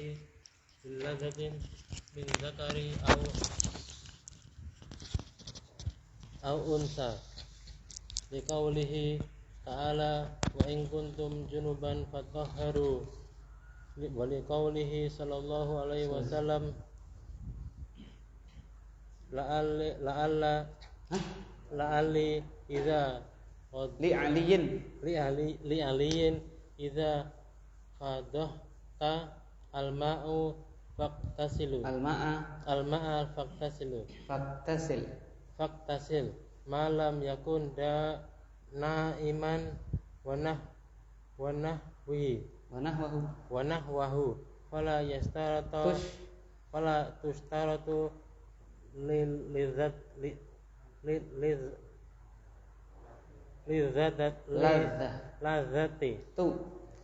billahi billadzatin min zakari au unsa liqaulihi ta'ala wa in kuntum junuban fatahharu wa liqaulihi sallallahu alaihi wasallam la'alli idza li aliyin idza qadahta al-ma'u faqtasilu faktasil malam yakun da naiman wa nahwahu fala tustaratu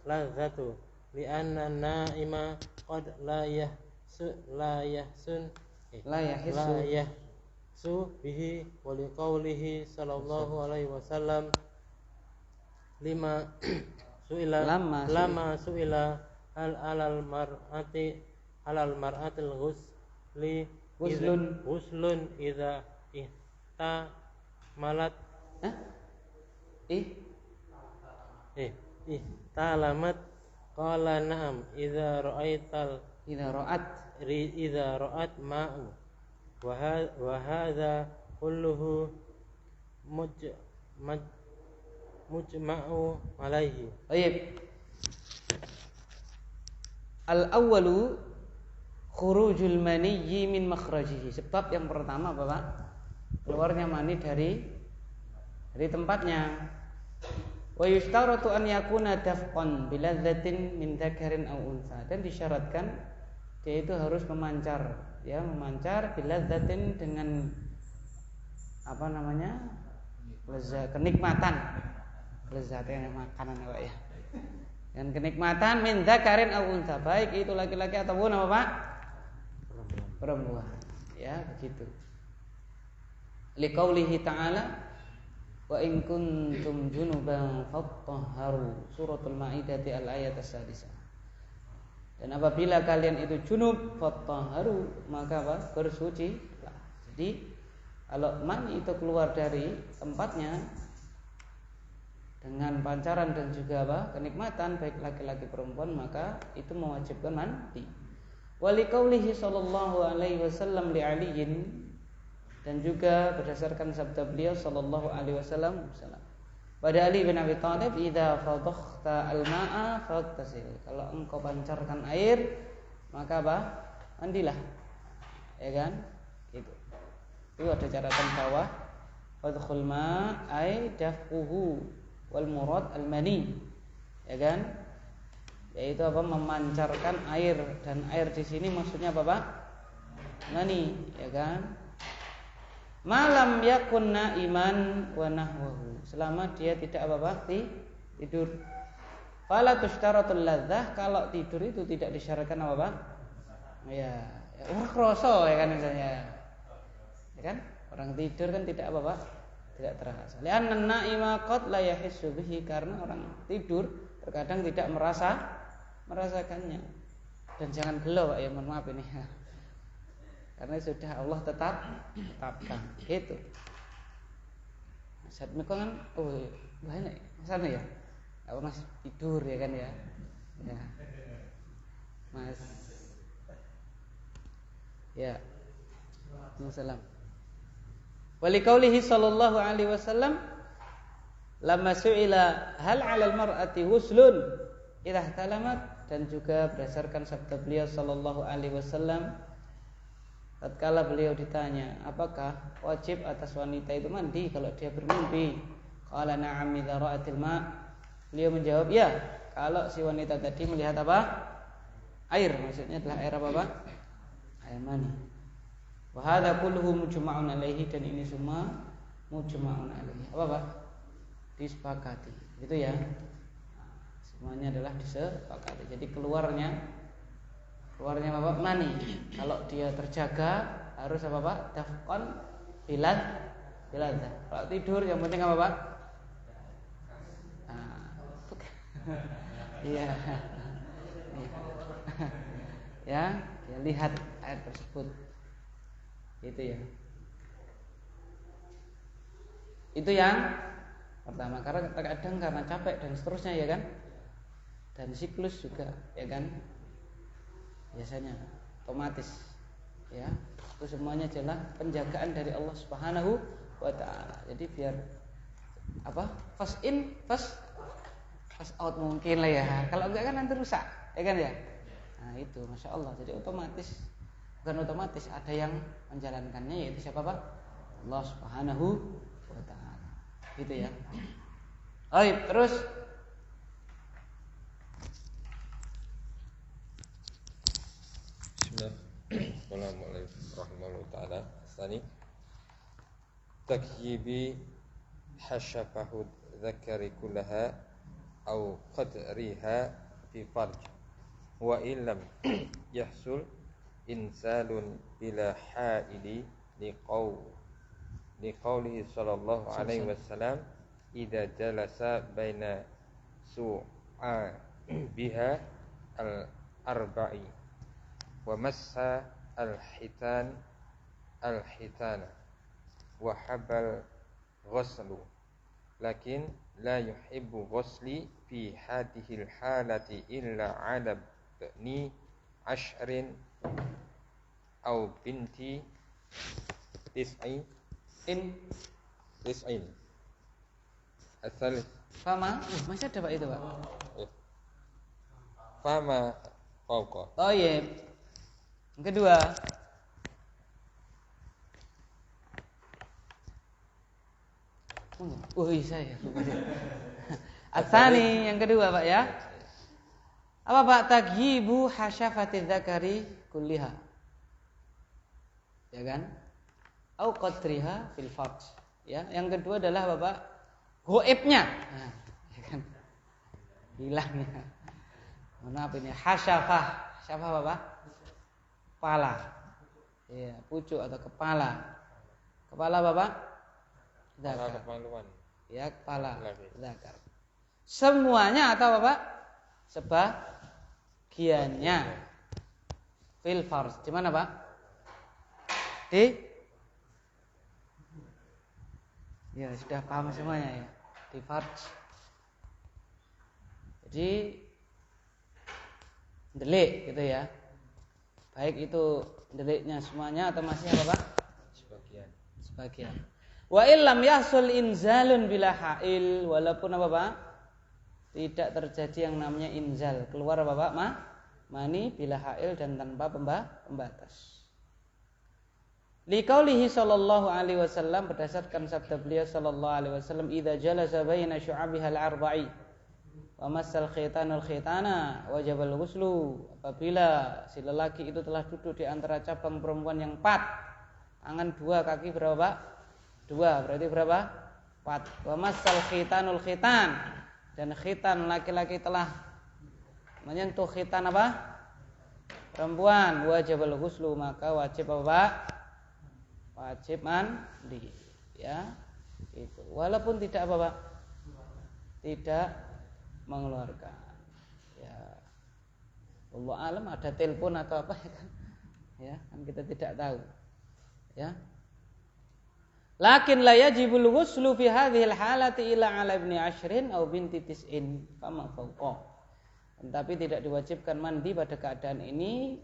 lazatu li'anna naima qad la yahsu bihi wa liqaulihi sallallahu alaihi wasallam lama su'ila alal mar'atil ghuslun idza ihtamalat ihtalamat qala na'am idza ra'at ma'u wa hadza kulluhu mujma'u alaihi. Baik. Al-awwalu khurujul maniyyi min makhrajihi. Sebab yang pertama Bapak, keluarnya mani dari tempatnya. Wa yushtaratu an yakuna dafqan biladzatin min dzakarin aw unsa. Dan disyaratkan dia itu harus memancar biladzatin dengan kenikmatan. Lezatnya makanan ya Pak ya. Dan kenikmatan min dzakarin aw unsa, baik itu laki-laki ataupun apa Pak? Perempuan. Ya, begitu. Liqaulihi ta'ala wa in kuntum junuban fattahharu, suratul Maidah al-ayat as-sadisah. Dan apabila kalian itu junub fattahharu, maka apa? Bersuci. Jadi kalau mani itu keluar dari tempatnya dengan pancaran dan juga kenikmatan baik laki-laki perempuan, maka itu mewajibkan mandi. Wa liqaulihi sallallahu alaihi wasallam li aliyin, dan juga berdasarkan sabda beliau sallallahu alaihi wasallam pada Ali bin Abi Thalib, idza fadakhta al-ma'a faghtasil. Kalau engkau pancarkan air, maka mandilah. Ya kan? Gitu. Itu ada catatan bawah, fadkhul ma' ay dafquhu wal murad al-mani. Ya kan? Yaitu memancarkan air, dan air di sini maksudnya apa Pak? Mani, ya kan? Malam yakun naiman wa nahwahu, selama dia tidak tidur. Fala tushtaratul ladzah, kalau tidur itu tidak disyaratkan apa Pak? Ya orang kroso ya kan misalnya. Ya kan? Orang tidur kan tidak apa Pak? Tidak terasa. Li'anna naima qad la yahissu bihi, karena orang tidur terkadang tidak merasakannya. Dan jangan gelo Pak ya, mohon maaf ini. Karena sudah Allah tetapkan gitu. Saat mereka kan banyak sana ya. Apa masih tidur ya kan ya. Ya. Mas. Ya. Wassalam. Waliqaulihi sallallahu alaihi wasallam lamma su'ila hal 'alal mar'ati ghuslun idza talamat, dan juga berdasarkan sabda beliau sallallahu alaihi wasallam tatkala beliau ditanya apakah wajib atas wanita itu mandi kalau dia bermimpi. Qala na'am idza ra'atil ma'. Beliau menjawab, ya, kalau si wanita tadi melihat apa? Air, maksudnya adalah air apa Pak? Air mani. Wa hadza kulluhu mujma'un alaihi, dan ini semua mujma'un alaihi. Apa Pak? Disepakati. Gitu ya. Semuanya adalah disepakati. Jadi keluarnya Bapak mani, kalau dia terjaga harus apa Pak? Dafqan biladzah. Kalau tidur yang penting apa Pak? Iya. ya, dia lihat air tersebut. Itu ya. Itu yang pertama, karena terkadang karena capek dan seterusnya ya kan. Dan siklus juga ya kan. Biasanya otomatis ya. Itu semuanya adalah penjagaan dari Allah Subhanahu wa taala. Jadi biar fast in, fast out mungkin lah ya. Kalau enggak kan nanti rusak, ya kan ya. Nah itu masya Allah. Jadi bukan otomatis ada yang menjalankannya, yaitu siapa Pak? Allah Subhanahu wa taala. Gitu ya. Baik, terus Bismillahirrahmanirrahim. Rahimahullah ta'ala. Tsani takyibi hasyafahu dzakari kullaha au qadriha fi farj wa illam yahsul insalun bila haili liqaulihi sallallahu alaihi wasallam idza jalasa baina su'a biha al-arba'i wa massa al-hitana wa habal ghuslu lakin la yuhibbu ghusli fi hadhihi al-halati illa 'ala bni ashrin aw binti tis'in asal fama, masih ada Pak itu Pak. fama fauqa. Oh iya. Yang kedua, saya. Atsani yang kedua Pak ya. Apa Pak? Taghibu hasyafati dzakari kulliha. Ya kan? Au qadriha fil farj. Ya, yang kedua adalah Bapak goibnya. Nah, ya kan? Hilangnya. Maaf ini hasyafah. Hasyafah Bapak? Kepala. Ya, pucuk atau kepala. Kepala Bapak? Zakar. Ya, kepala zakar. Semuanya atau Bapak? Sebagiannya. Fil farj. Di mana Pak? Ya, sudah paham semuanya ya. Di farj. Jadi delik gitu ya. Baik itu deliknya semuanya atau masih apa Pak? Sebagian. Wa illam yahsul inzalun bila hail, walaupun apa Pak? Tidak terjadi yang namanya inzal, keluar apa Pak? Mani bila hail dan tanpa pembatas. Liqaulihi sallallahu alaihi wasallam, berdasarkan sabda beliau sallallahu alaihi wasallam, idza jalasa baina syu'abihal arba'i wa massal khitanul khitana wajibal ghuslu, apabila si lelaki itu telah duduk di antara cabang perempuan yang 4, tangan 2, kaki berapa Pak? 2, berarti berapa? 4. Wa massal khitanul khitan, dan khitan laki-laki telah menyentuh khitan apa? Perempuan, wajibal ghuslu, maka wajib apa Pak? Wajib mandi, ya. Itu. Walaupun tidak apa Pak? Tidak mengeluarkan. Ya. Allah alam ada telepon atau apa ya kan? Ya, kan kita tidak tahu. Ya. Lakin la yajibul ghuslu fi hadhil halati ila 'ala ibni ashrin aw binti tis'in fama fawqa. Tetapi tidak diwajibkan mandi pada keadaan ini,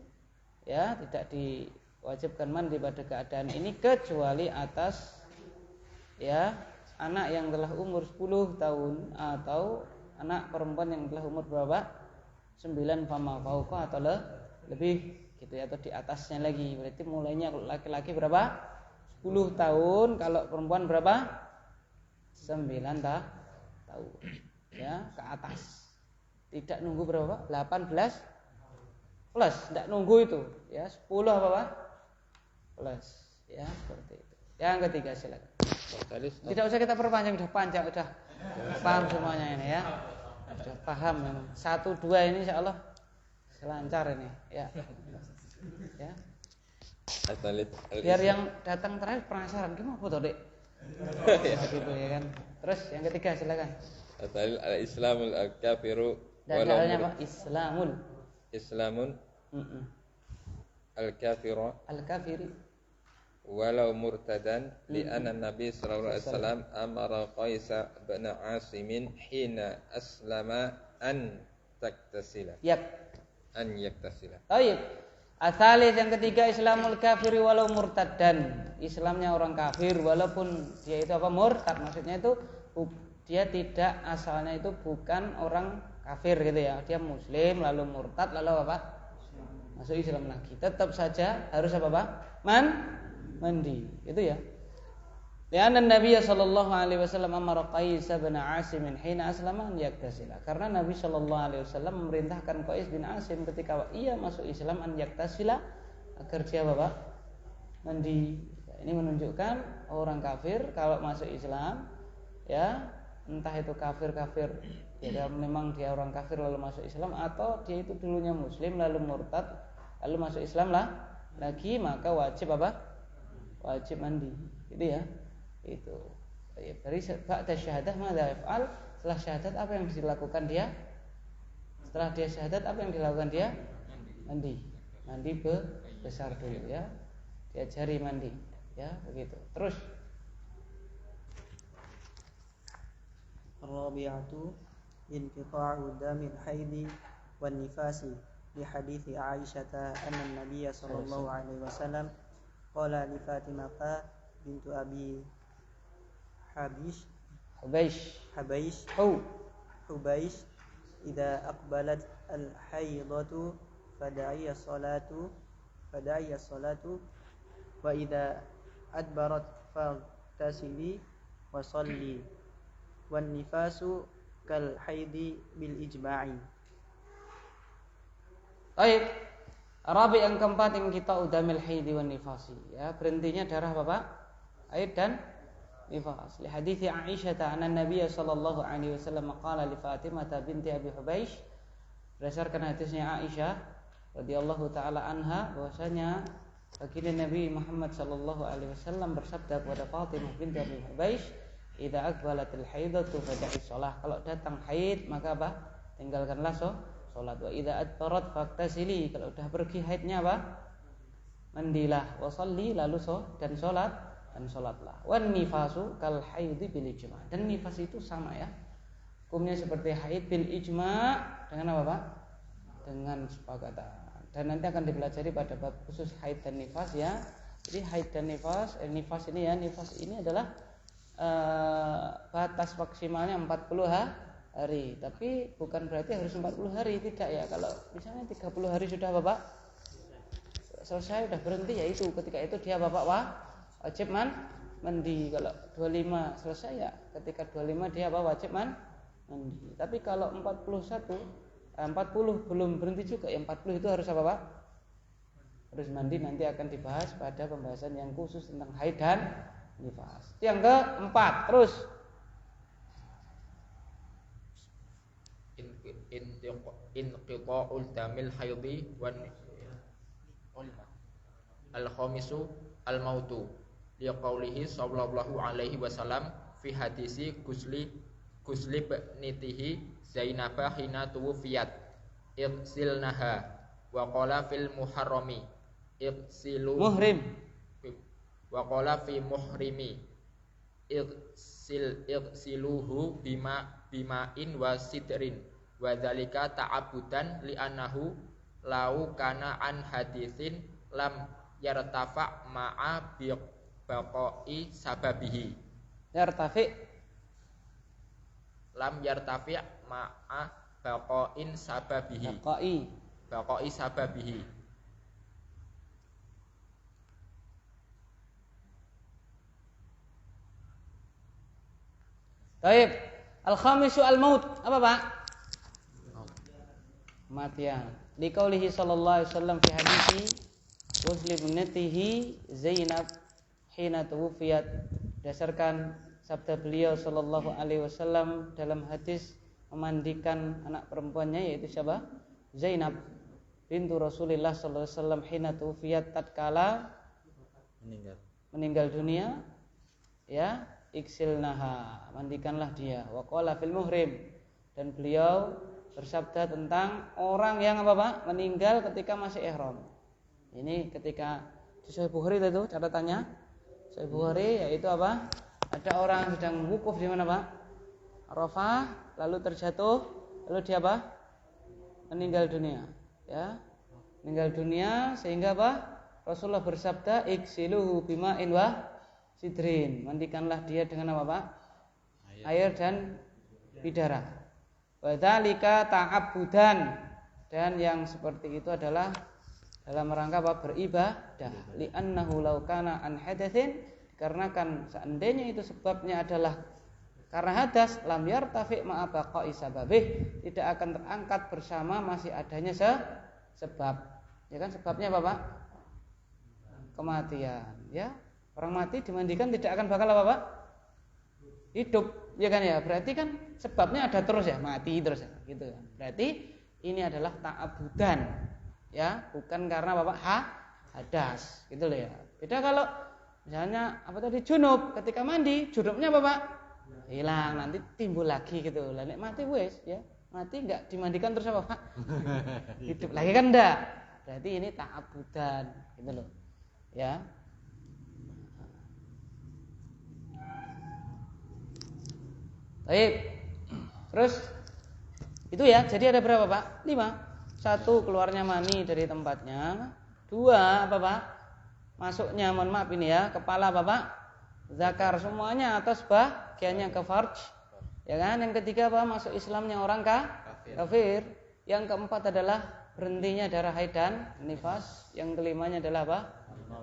ya, tidak diwajibkan mandi pada keadaan ini kecuali atas ya anak yang telah umur 10 tahun atau anak perempuan yang telah umur berapa? 9 fama fawqa atau lebih gitu ya, atau di atasnya lagi. Berarti mulainya kalau laki-laki berapa? 10 tahun, kalau perempuan berapa? 9 tahun. Ya, ke atas. Tidak nunggu berapa? 18 plus, tidak nunggu itu. Ya, 10 apa Pak? Plus. Ya, seperti itu. Yang ketiga silakan. Tidak usah kita perpanjang, sudah panjang, sudah paham semuanya ini ya. Sudah paham memang. 1, 2 ini insyaallah selancar ini, ya. Ya. Biar yang datang terakhir penasaran, gimana foto Dek? Gitu ya kan. Terus yang ketiga silakan. Al-Islamul al-kafiru dan dalilnya Pak? Islamun. al-kafiri walau murtadan li'anna Nabi sallallahu alaihi wasallam amara Qais bin Asim hina aslama an yaktasila. Baik. Asalis yang ketiga, Islamul kafiri walau murtadan. Islamnya orang kafir walaupun dia itu murtad, maksudnya itu dia tidak, asalnya itu bukan orang kafir gitu ya. Dia muslim lalu murtad lalu masuk Islam lagi. Tetap saja harus mandi. Itu ya. Lianna Nabi sallallahu alaihi wasallam amara Qais bin Asim hina aslama an yaktasila. Karena Nabi sallallahu alaihi wasallam memerintahkan Qais bin Asim ketika ia masuk Islam an yaktasila, agar dia mandi. Ini menunjukkan orang kafir kalau masuk Islam ya, entah itu kafir ya memang dia orang kafir lalu masuk Islam, atau dia itu dulunya muslim lalu murtad lalu masuk Islam lagi, maka wajib wajib mandi. Gitu ya. Itu. Dari ba'da syahadah madza yaf'al? Setelah syahadat apa yang dilakukan dia? Setelah dia syahadat apa yang dilakukan dia? Mandi besar dulu ya. Diajari mandi ya, begitu. Terus Rabi'atu inqita'u damil haidi wan nifasi li hadithi Aisyah anna an-nabiy sallallahu alaihi wasallam qala li Fatimah bintu Abi Hubaish idza aqbalat al-haidatu fada'iya salatu wa idza adbarat faghtasili wa salli wan nifasu kal haidi bil ijma'i. Baik. Rabi yang keempat yang kita udamil haidi wan nifasi ya, berhentinya darah haid dan nifas. Li hadits Aisyah anna Nabi sallallahu alaihi wasallam qala li Fatimah binti Abi Hubaish, berdasarkan hadisnya Aisyah radhiyallahu taala anha bahwasanya baginda Nabi Muhammad sallallahu alaihi wasallam bersabda kepada Fatimah binti Abi Hubaish, idza aqbalatil haidatu fada'i shalah. Kalau datang haid maka tinggalkanlah salat. Wa idza adbarat faktasili. Kalau sudah pergi haidnya mandilah. Wa shalli, lalu salatlah. Wan nifasu kal haidi bil ijma'. Dan nifas itu sama ya, hukumnya seperti haid bil ijma' dengan dengan kesepakatan. Dan nanti akan dipelajari pada bab khusus haid dan nifas ya. Jadi haid dan nifas ini adalah batas maksimalnya 40 hari. Tapi bukan berarti harus 40 hari, tidak ya. Kalau misalnya 30 hari sudah selesai, sudah berhenti, ya itu ketika itu dia wajib mandi. Kalau 25 selesai ya, ketika 25 dia wajib mandi. Tapi kalau 40 belum berhenti juga, yang 40 itu harus harus mandi. Nanti akan dibahas pada pembahasan yang khusus tentang haid dan nifas. Yang keempat, terus inqita'ul damil haidhi wan al-khamisu al-mautu li qaulihi sallallahu alaihi wasallam fi hadisi gusli ibnitihi Zainabah hina tuwfiyat irsilnaha wa qala fil muharrami irsilu muhrim wa qala fi muhrimi irsiluhu bima'in wa sidrin wa dzalika ta'abudan li annahu lau kana an haditsin lam yartafa ma'a baqai sababihi lam yartafi ma'a baqain sababihi baqai sababihi. Baik, al-khamisu al-maut. Apa, Pak? Kematian. Di qaulihi sallallahu alaihi wasallam fi hadisi Muslim ibnatihi Zainab hina tuwfiyat, berdasarkan sabda beliau sallallahu alaihi wasallam dalam hadis memandikan anak perempuannya, yaitu siapa? Zainab bintu Rasulullah sallallahu alaihi wasallam hina tuwfiyat, tatkala meninggal dunia ya, iksilnaha, mandikanlah dia. Wa qala fil muhrim, dan beliau bersabda tentang orang yang meninggal ketika masih ihram. Ini ketika di Sahih Bukhari itu catatannya Sahih Bukhari yaitu apa? Ada orang sedang wukuf di mana Pak? Arafah, lalu terjatuh, lalu dia apa? Meninggal dunia. Ya, meninggal dunia sehingga apa? Rasulullah bersabda, "Iksiluhu bima'in wa sidrin." Mandikanlah dia dengan apa Pak? Air dan bidara. Wadzalika ta'abbudan, dan yang seperti itu adalah dalam rangka apa? Beribadah. Li'annahu law kana an hadatsin, dikarenakan seandainya itu sebabnya adalah karena hadas, lam yartafi ma'a baqa'i sababih, tidak akan terangkat bersama masih adanya sebab. Ya kan sebabnya apa Pak? Kematian. Ya, orang mati dimandikan tidak akan bakal apa Pak? Hidup, ya kan ya. Berarti kan sebabnya ada terus ya, mati terus ya, gitu kan. Berarti ini adalah ta'abudan, ya, bukan karena Bapak hadas, gitu loh ya. Beda kalau misalnya apa tadi junub, ketika mandi junubnya apa Pak? Hilang, nanti timbul lagi gitu. Lah nek mati wis ya, mati enggak dimandikan terus apa Pak? Hidup lagi kan enggak. Berarti ini ta'abudan, gitu loh. Ya. Baik. Terus itu ya, jadi ada berapa Pak? 5. 1 keluarnya mani dari tempatnya. 2 apa Pak? Masuknya, mohon maaf ini ya, kepala apa Pak? Zakar, semuanya atas bagiannya ke farj. Ya kan? Yang ketiga apa? Masuk Islamnya orang kafir. Yang keempat adalah berhentinya darah haid dan nifas. Yang kelimanya adalah apa?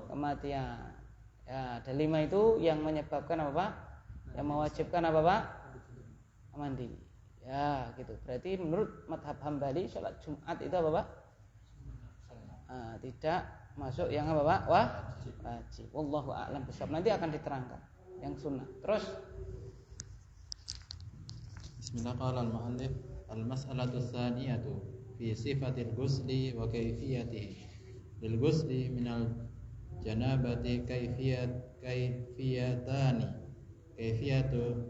Kematian. Ya, ada 5 itu yang menyebabkan apa Pak? Yang mewajibkan apa Pak? Mandi. Ya, gitu. Berarti menurut mazhab Hambali salat Jumat itu apa Pak? Tidak masuk yang apa Pak? Wajib. Wallahu a'lam bishawab. Nanti akan diterangkan yang sunnah. Terus Bismillah, qala al-mu'allif al-mas'alatu tsaniyatu fi sifatil ghusli wa kayfiyatihi. Lil ghusli minal janabati kayfiyatani. Kayfiyatu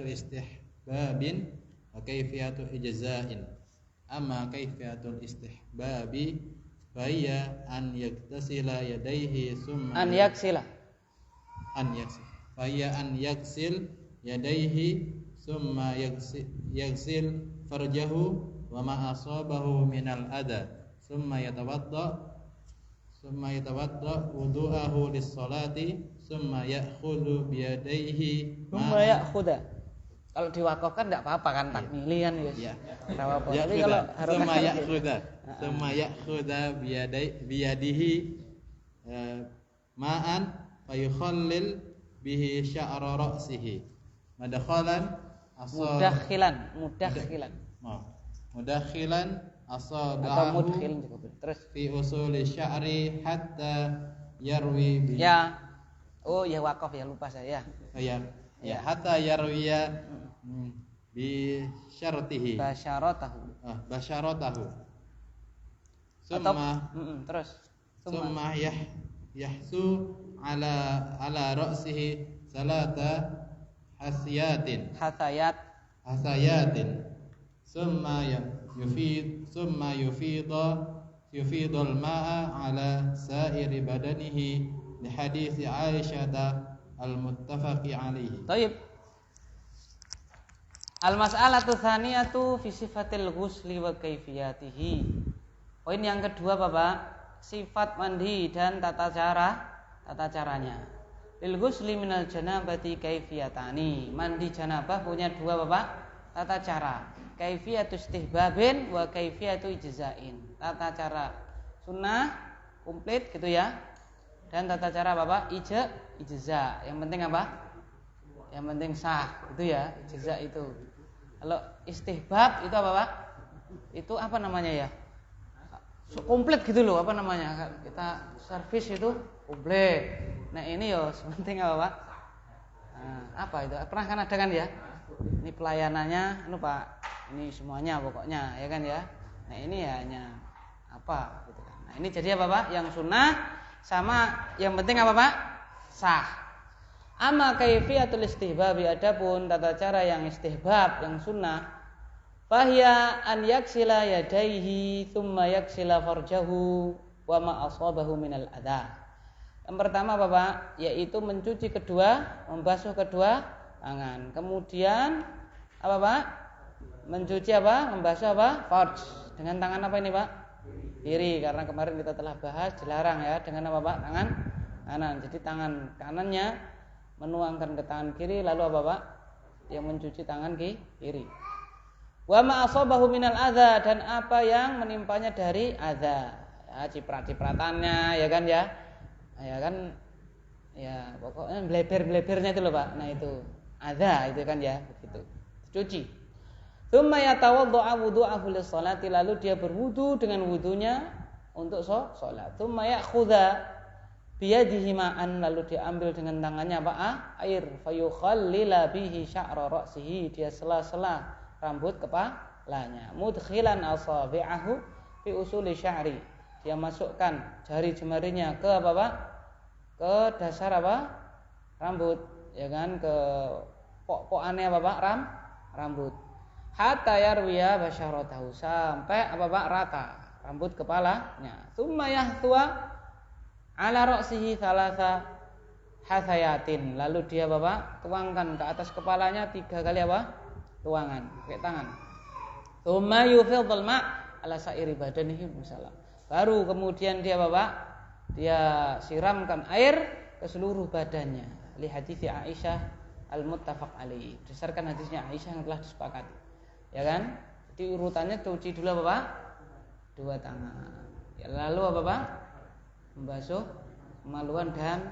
istihbabin wa kayfiyatu ijza'in. Amma kayfiyatul istihbabi faya an yaktasila yadayhi summa yaksil yadayhi summa yaksil farjahu wa ma asabahu minal adha summa yatawadda wudu'ahu lis-salati summa ya'khudhu biyadayhi kalau diwakafkan enggak apa-apa kan, takmilian ya. Iya. Enggak apa-apa. Tapi kalau harus summa ya'khudha biyadihi ma'an fayukhallil bihi sya'ra ra'sihi mudakhilan asabahu terus fi usuli sya'ri hatta yarwi bi ya. Oh ya, wakaf ya, lupa saya. Ya, hatta yarwiya bi syartihi basyaratahu summa yahsu ala ra'sihi salata hasayatin summa yufidu al-ma'a ala sa'iri badanihi li hadits Aisyah al-muttafaqi alaihi. Baik. Al-mas'alatu tsaniyatu fi sifatil ghusli wa kaifiyatihi. Poin yang kedua Bapak, sifat mandi dan tata caranya. Lil ghusli minal janabati kaifiyatani. Mandi janabah punya 2 Bapak tata cara. Kaifiyatu istihbabin wa kaifiyatu ijza'in. Tata cara sunnah komplit gitu ya. Dan tata cara Bapak ijza. Yang penting apa? Yang penting sah, itu ya, ijza itu. Kalau istihbab itu apa Pak? Itu apa namanya ya? Komplit gitu loh, apa namanya? Kita servis itu komplit. Nah ini yo penting apa Pak? Nah, apa itu? Pernah kan ada kan ya? Ini pelayanannya, Pak. Ini semuanya pokoknya, ya kan ya? Nah ini ya hanya apa? Gitu kan. Nah ini jadi apa Pak? Yang sunnah sama yang penting apa Pak? Sah. Amma kaifiyatul istihbab, adapun tata cara yang istihbab, yang sunnah, Fahiya an yaksila yadaihi thumma yaksila farjahu wa ma asabahu minal adha. Yang pertama Bapak, yaitu mencuci membasuh kedua tangan. Kemudian apa Pak? Mencuci apa? Membasuh apa? Farj. Dengan tangan apa ini Pak? Kiri, karena kemarin kita telah bahas dilarang ya dengan apa Pak? Tangan kanan. Jadi tangan kanannya menuangkan ke tangan kiri, lalu apa Pak? Yang mencuci tangan kiri. Wa ma asabahu minal adza, dan apa yang menimpanya dari adza. Ya, ciprat-cipratannya ya kan ya. Ya kan ya pokoknya bleber-blebernya itu loh Pak. Nah itu adza itu kan ya, begitu. Cuci. Tsumma yatawaddaa wudu'ahu lis-shalati, lalu dia berwudu dengan wudunya untuk salat. Tsumma ya'khudha biyadihi ma'an, lalu dia ambil dengan tangannya apa? Air. Fayukhallila bihi sya'ra ra'sihi, dia sela-sela rambut kepalanya. Mudkhilan asabi'ahu fi usuli sya'ri, dia masukkan jari jemarinya ke apa Pak? Ke dasar apa? Rambut, ya kan, ke pok-pokannya apa Pak? Rambut. Hatta yarwiya basyaratahu, sampai apa Pak? Rata rambut kepalanya. Tsumma yahthwa ala ra'sihi thalatha hathayatin, lalu dia Bapak tuangkan ke atas kepalanya 3 kali apa? Tuangan pakai tangan. Tsumma yufidhul ma' ala sa'iri badanihi misalnya. Baru kemudian dia Bapak, dia siramkan air ke seluruh badannya. Li hadits Aisyah al-muttafaq alaihi, berdasarkan hadisnya Aisyah yang telah disepakati. Ya kan? Jadi urutannya cuci dulu Bapak 2 tangan. Ya, lalu apa Pak? Membasuh kemaluan dan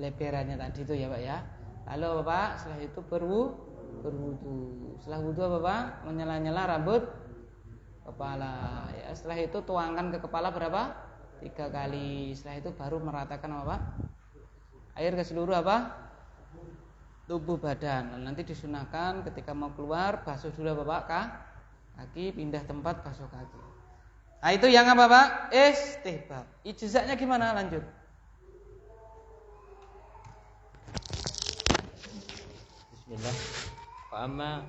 leberannya tadi itu ya Pak ya. Lalu Bapak setelah itu berwudu. Setelah wudu apa Pak? Menyela-nyela rambut kepala. Ya, setelah itu tuangkan ke kepala berapa? 3 kali. Setelah itu baru meratakan apa Pak? Air ke seluruh apa? Tubuh badan. Nanti disunahkan ketika mau keluar basuh dulu Bapak kaki, pindah tempat basuh kaki. Nah itu yang apa Pak? Istihbab. Ijza'nya gimana? Lanjut. Bismillah. Wa amma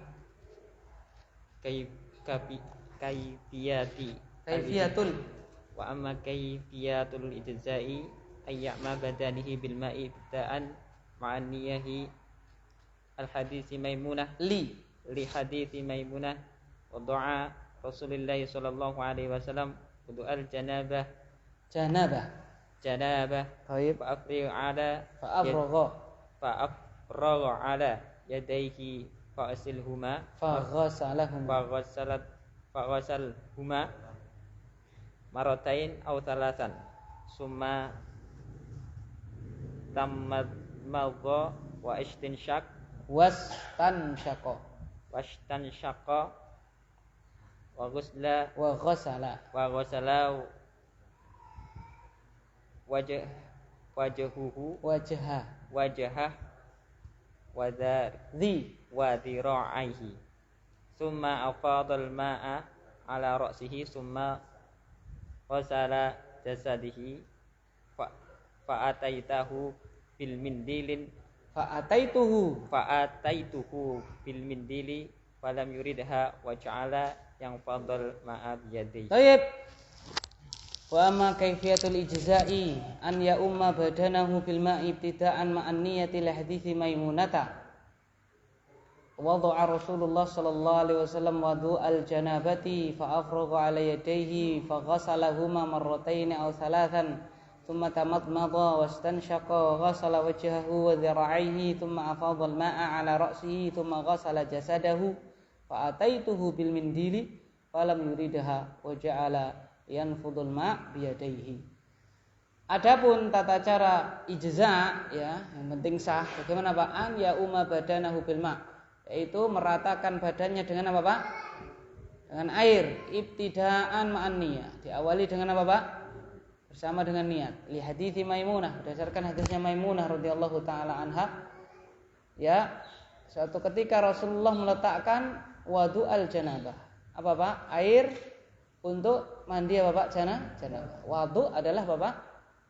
kayfiyatul ijza'i ayyama badanihi bil ma'i ibtida'an ma'an niyahi al hadisi Maimunah li hadisi Maimunah wa du'a Rasulullah sallallahu alaihi wasallam wudu'al janabah. Baik. Fa'afragha ala yadayhi fa'asilhuma faghasalhuma maratain aw thalathan summa tamadmadha wa wastanshaqa wa ghasala wajhah wa dhira'ihi summa afadal ma'a ala ra'sihi summa ghasala jasadihi fa'ataituhu bil mindili falam yuridha wa ja'ala yang fadal ma'a biyadihi. Baik. Wa amma kaifiyatul ijza'i an ya umma badanahu bil ma'i ibtida'an ma'an niyati li hadithi Maimunata. Wada'a Rasulullah sallallahu alaihi wasallam wudu'al janabati fa afragha 'ala yadayhi fa ghasalahuma marratayn aw thalathan thumma tamadmada wastanshaqa ghasala wajhahu wa dhira'ihi thumma afadha al-ma'a 'ala ra'sihi thumma ghasala jasadahu fa ataituhu bil mindili falam yuridha wa ja'ala yanfudul ma' biyadaihi. Adapun tata cara ijza ya, yang penting sah. Bagaimana Pak? An ya umma badanahu bil ma', yaitu meratakan badannya dengan apa Pak? Dengan air. Ibtidaan ma'an niyah, diawali dengan apa Pak? Bersama dengan niat. Li hadithi Maimunah, berdasarkan hadisnya Maimunah radhiyallahu taala anha. Ya, suatu ketika Rasulullah meletakkan wudu'al janabah. Apa Pak? Air untuk mandi apa Pak? Janabah. Wudu adalah Bapak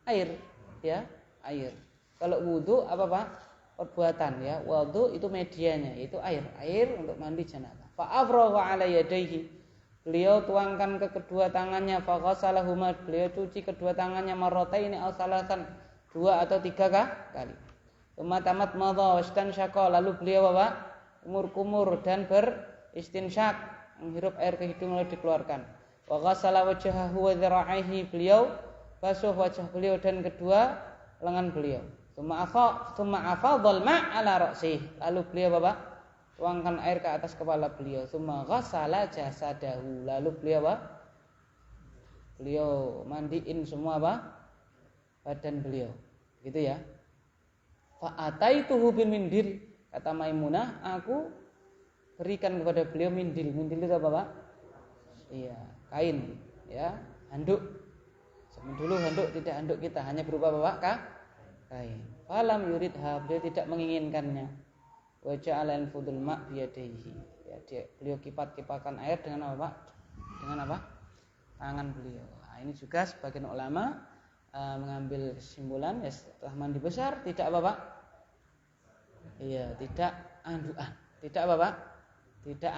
air, ya, air. Kalau wudu apa Pak? Perbuatan ya. Wudu itu medianya, yaitu air untuk mandi janabah. Fa afrahu ala yadayhi. Beliau tuangkan ke kedua tangannya, fa ghasalahuma, beliau cuci kedua tangannya marrataini aw salasan, 2 atau 3 kali. Tamat madha wastansyaqa, lalu beliau kumur-kumur dan beristinsyak, menghirup air ke hidung lalu dikeluarkan. Wa ghassala wajhahu wa dhira'aihi, beliau basuh wajah beliau dan kedua lengan beliau. Tsumma afadhal ma' ala ra'sihi, lalu beliau tuangkan air ke atas kepala beliau. Tsumma ghassala jasadahu, lalu beliau mandiin semua badan beliau. Gitu ya. Fa ataituhu bil mindil, kata Maimunah, aku berikan kepada beliau mindil. Mindil itu apa, Pak? Iya, kain, ya, handuk. Zaman dulu handuk tidak handuk kita, hanya berupa kain. Falam yuridha, beliau tidak menginginkannya. Wa ja'ala yanfudul ma' biyadihi. Ya, beliau kipat-kipatkan air dengan apa, Pak? Dengan apa? Tangan beliau. Nah, ini juga sebagian ulama mengambil kesimpulan, ya, setelah mandi besar tidak apa, Pak? Iya, tidak anduan. Tidak apa, Pak? Tidak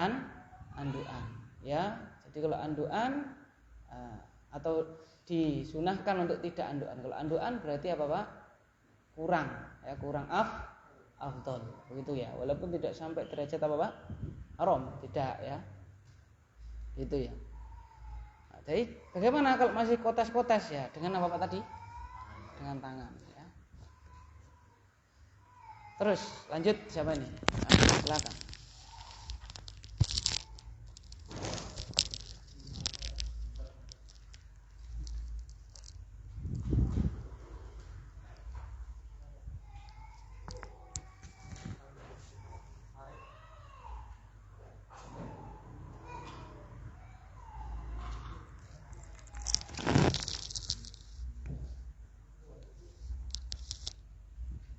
anduan. Ya, jadi kalau anduan atau disunahkan untuk tidak anduan. Kalau anduan berarti apa, Pak? Kurang, ya, kurang afdal. Begitu ya. Walaupun tidak sampai derajat apa, Pak? Haram, tidak ya. Gitu ya. Nah, jadi bagaimana kalau masih kotes-kotes ya? Dengan apa, Pak, tadi? Dengan tangan. Terus lanjut, siapa ini? Silakan.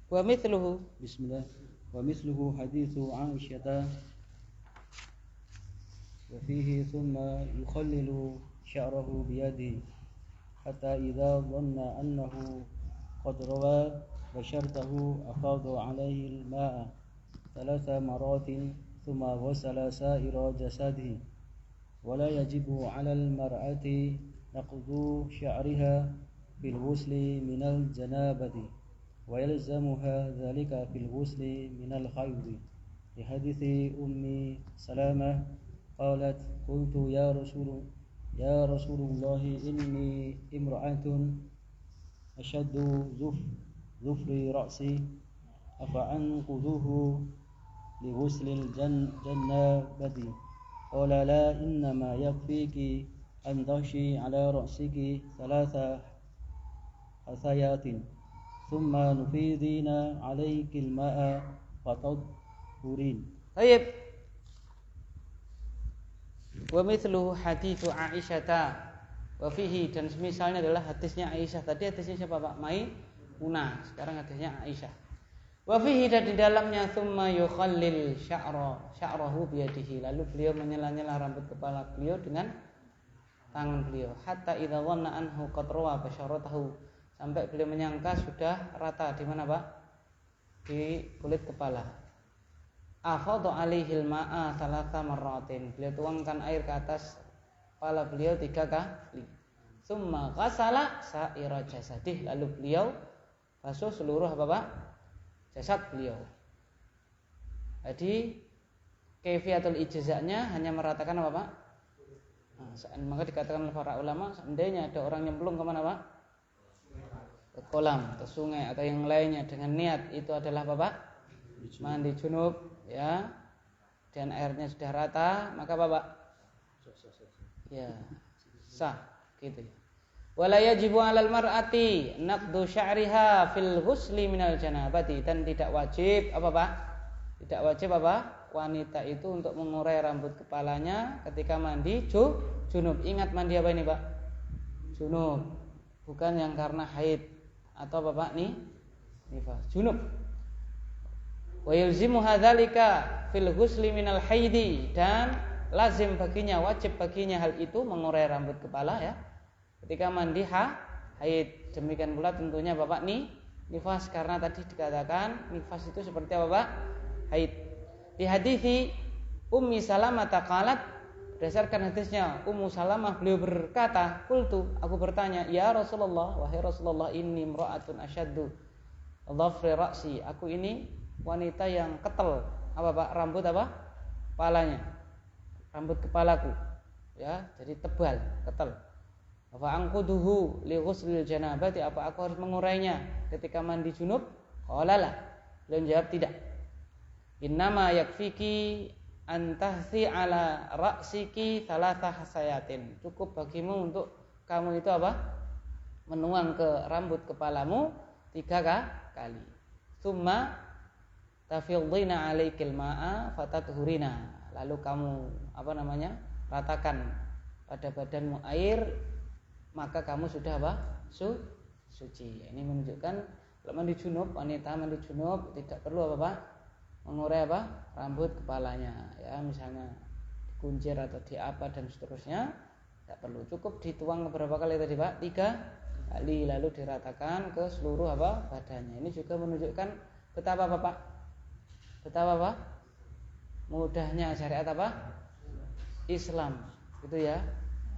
Wa mithluhu, bismillah, wa mithluhu hadithu Aisyah wa fihi thumma yukhallilu sya'rahu biyadihi hatta idza dhanna annahu qad rawa bashartahu afadha 'alayhi al-ma'a 3 maratin thumma ghasala sa'ira jasadihi wa la yajibu 'ala al-mar'ati naqdu sya'riha bil ghusli min al-janabati ويلزمها ذلك في الغسل من الحيض لحديث أم سلامة قالت قلت يا رسول الله إني امرأة أشد ظفر رأسي أفأنقذه لغسل الجنابة قال لا إنما يكفيك أن تغشي على رأسك 3 حثيات ثم نفيضين عليك الماء فتطهرين. Baik. Wa mithluhu haditsu Aisyah wa fihi, dan semisalnya adalah hadisnya Aisyah. Tadi hadisnya siapa, Pak? Maimunah. Sekarang hadisnya Aisyah. Wa fihi, dan di dalamnya thumma yukhallil sya'rahu biyadihi, lalu beliau menyela-nyela rambut kepala beliau dengan tangan beliau. Hatta idza dhanna anhu qad rawa basharatahu, sampai beliau menyangka sudah rata di mana, Pak? Di kulit kepala. Afadha 'alaihil ma'a 3 marratin, beliau tuangkan air ke atas kepala beliau 3 kali. Tsumma ghasala sa'ira jasadih, lalu beliau basuh seluruh apa, Pak? Jasad beliau. Jadi kaifiatul ijza'nya hanya meratakan apa, Pak? Nah, maka dikatakan oleh para ulama, seandainya ada orang nyemplung kemana, Pak? Ke kolam, ke sungai atau yang lainnya dengan niat itu adalah apa, Pak? Mandi junub, ya, dan airnya sudah rata, maka apa, Pak? Ya, sah, gitu ya. Wala yajibu 'alal mar'ati naqdu sya'riha fil ghusli minal janabati, dan tidak wajib apa, Pak? Tidak wajib apa? Wanita itu untuk mengurai rambut kepalanya ketika mandi junub. Ingat, mandi apa ini, Pak? Junub. Bukan yang karena haid atau apa, Pak? Nifas. Junub. Wa yulzimu hadzalika fil ghusli minal haidi, dan lazim baginya, wajib baginya hal itu, mengurai rambut kepala ya ketika mandi haid. Demikian pula tentunya Bapak nifas, karena tadi dikatakan nifas itu seperti apa, Pak? Haid. Di hadisi Ummi Salamah taqalat, berdasarkan hadisnya Ummu Salamah beliau berkata, qultu, aku bertanya, ya Rasulullah, wahai Rasulullah, inni imra'atun asyaddu dhafri ra'si, aku ini wanita yang ketel, apa Pak? Rambut apa? Kepalanya. Rambut kepalaku, ya, jadi tebal, ketel. Fa anquduhu li ghuslil janabati, apa aku harus mengurainya ketika mandi junub? Qala la. Beliau jawab tidak. Innama yakfiki antahsi ala ra'siki thalathah hasayatin. Cukup bagimu untuk kamu itu apa? Menuang ke rambut kepalamu 3 kali. Tsumma tafidhina 'alaikil ma'a fatatuhurina. Lalu kamu ratakan pada badanmu air, maka kamu sudah apa? Suci. Ini menunjukkan kalau mandi junub, wanita mandi junub tidak perlu apa Pak? Mengurai apa? Rambut kepalanya, ya, misalnya dikuncir atau diapa dan seterusnya, tidak perlu. Cukup dituang beberapa kali tadi Pak? 3 kali, lalu diratakan ke seluruh apa? Badannya. Ini juga menunjukkan betapa Bapak? Betapa apa? Mudahnya syariat apa? Islam, gitu ya.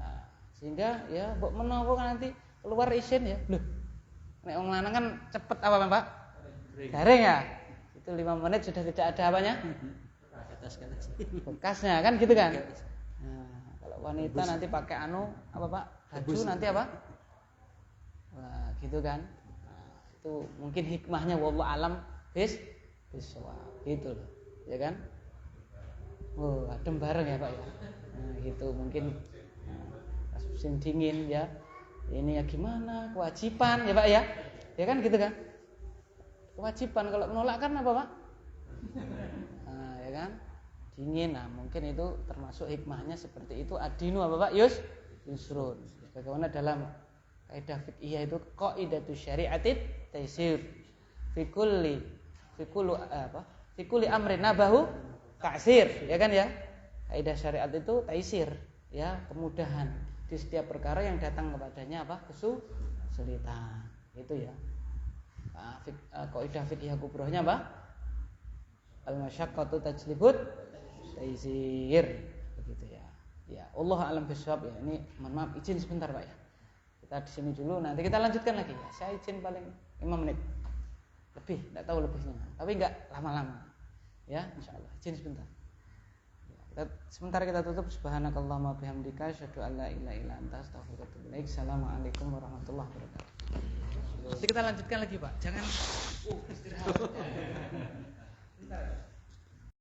Nah, sehingga ya mbok menawa kan nanti keluar isin ya. Loh. Nek wong lanang kan cepet apa Pak? Garing ya. 5 menit sudah tidak ada apanya? Bekasnya kan gitu kan? Nah, kalau wanita nanti pakai apa Pak? Baju nanti apa? Wah, gitu kan? Nah, itu mungkin hikmahnya wallahu alam bisawab gitu loh. Ya kan? Oh, adem bareng ya Pak ya. Nah, gitu mungkin musim dingin ya. Ini ya gimana? Kewajiban ya Pak ya. Ya kan gitu kan? Kewajiban, kalau menolak kan apa Pak? Nah, ya kan? Dingin. Nah, mungkin itu termasuk hikmahnya seperti itu. Adinu apa Pak? Yusrun. Bagaimana dalam kaidah fiqhiyah itu qaidatu syari'atit taysir. Fi kulli amrin nabahu ta'sir, ya kan ya? Kaidah syariat itu taysir, ya, kemudahan di setiap perkara yang datang kepadanya apa? Kesulitan. Itu ya. Kaidah fikih kubrohnya apa? Al-masyaqqatu tajlibut taysir, begitu ya. Ya, Allah alam bisawab ya. Ini mohon maaf izin sebentar Pak ya. Kita di sini dulu, nanti kita lanjutkan lagi ya. Saya izin paling 5 menit. Lebih, enggak tahu lebihnya. Tapi enggak lama-lama. Ya, insyaallah. Izin sebentar. Ya, sebentar kita tutup. Subhanakallahumma bihamdika asyhadu an la ilaha illa anta astaghfiruka wa atubu ilaik. Assalamualaikum warahmatullahi wabarakatuh. Nanti kita lanjutkan lagi Pak. Jangan istirahat.